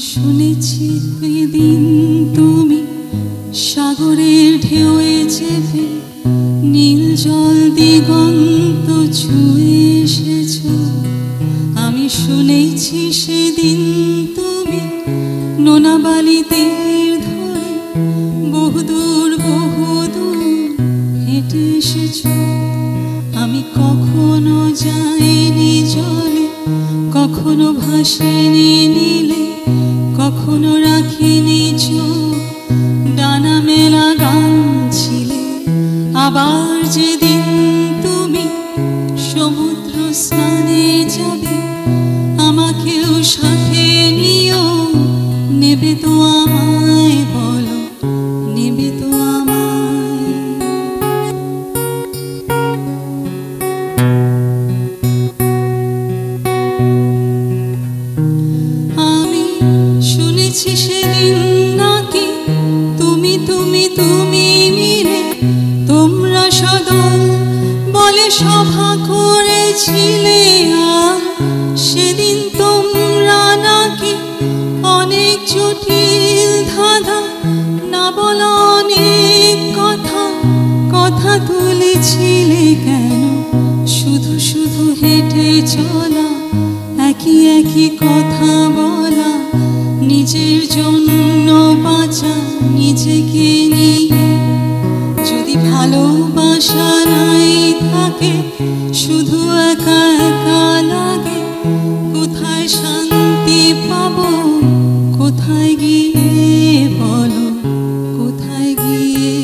শুনেছি সেদিন তুমি সাগরের ঢেউয়ে চেপে নীল জল দিগন্ত ছুঁয়ে এসেছ। আমি শুনেছি সেদিন তুমি নোনা বালিতে ধরে বহুদূর বহুদূর হেঁটে এসেছ। আমি কখনো যাইনি জলে, কখনো ভাসিনি নীলে, কখনো রাখিনি চোখ ডানা মেলা গান ছিলে। আবার যেদিন তুমি সমুদ্র স্নানে যাবে, আমাকেও সাথে নিও, নেবে তো আমায়, বলো নেবে তো আমায়। আমি শুনেছি সেদিন নাকি তুমি তুমি তুমি মিলে তোমরা সদল বলে সভা করেছিলে। আর সেদিন তোমরা নাকি অনেক জটিল ধাঁধা না বলা অনেক কথা কথা তুলেছিলে। কেন শুধু শুধু হেঁটে চলা, একই একই কথা বলা, নিজের জন্য বাঁচা নিজেকে নিয়ে। যদি ভালোবাসা নাই থাকে, শুধু একা একা লাগে, কোথায় শান্তি পাবো, কোথায় গিয়ে, বলো কোথায় গিয়ে।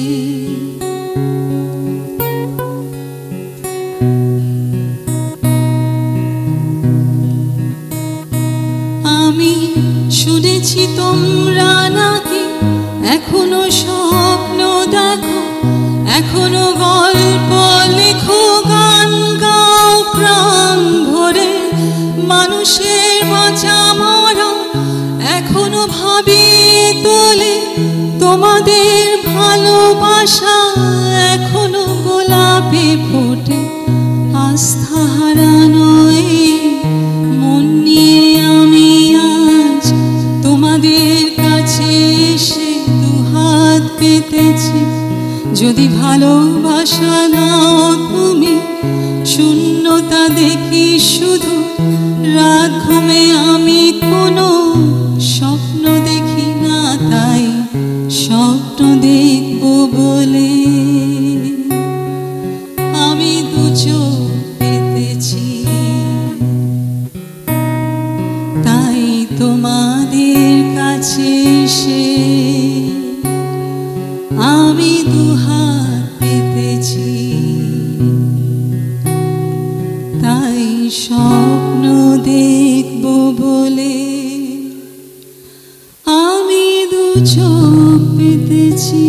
আমি শুনেছি তোমরা নাকি এখনো স্বপ্ন দেখো, এখনো গল্প লেখো, গান গাও প্রাণ ভরে। মানুষের বাঁচা মরা এখনো ভাবিয়ে তোলে, তোমাদের ভালোবাসা এখনো গোলাপে ফোটে। আস্থা হারানো এই মন নিয়ে আমি আজ তোমাদের কাছে এসে দুহাত পেতেছি। যদি ভালোবাসা নাও তুমি, শূন্যতা দেখি শুধু, রাত ঘুমে আমি কোনো স্বপ্ন দেখি না, তাই স্বপ্ন দেখব বলে আমি দু চোখ পেতেছি। তাই তোমাদের কাছে এসে আমি দুহাত পেতেছি। তাই স্বপ্ন দেখব বলে আমি দু চোখ পেতেছি।